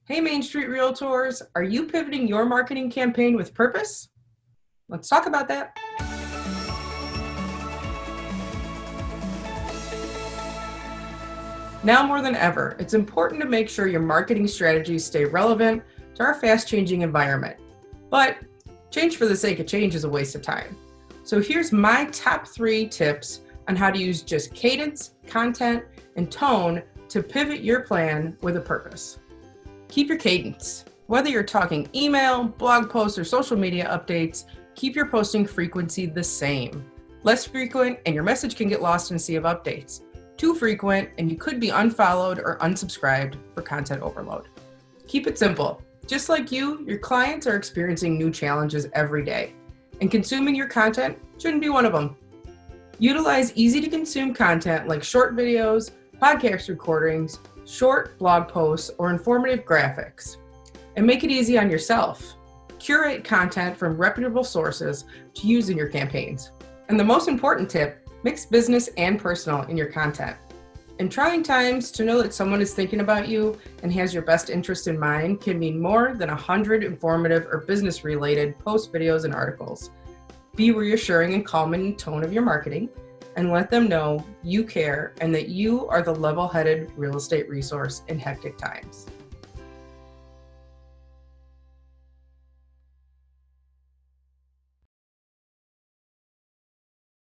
Hey, Mainstreet Realtors, are you pivoting your marketing campaign with purpose? Let's talk about that. Now more than ever, it's important to make sure your marketing strategies stay relevant to our fast-changing environment. But change for the sake of change is a waste of time. So here's my top 3 tips on how to use just cadence, content, and tone to pivot your plan with a purpose. Keep your cadence. Whether you're talking email, blog posts, or social media updates, keep your posting frequency the same. Less frequent and your message can get lost in a sea of updates. Too frequent and you could be unfollowed or unsubscribed for content overload. Keep it simple. Just like you, your clients are experiencing new challenges every day, and consuming your content shouldn't be one of them. Utilize easy to consume content like short videos, podcast recordings, short blog posts, or informative graphics. And make it easy on yourself. Curate content from reputable sources to use in your campaigns. And the most important tip, mix business and personal in your content. In trying times, to know that someone is thinking about you and has your best interest in mind can mean more than 100 informative or business-related posts, videos, and articles. Be reassuring and calm in the tone of your marketing, and let them know you care and that you are the level-headed real estate resource in hectic times.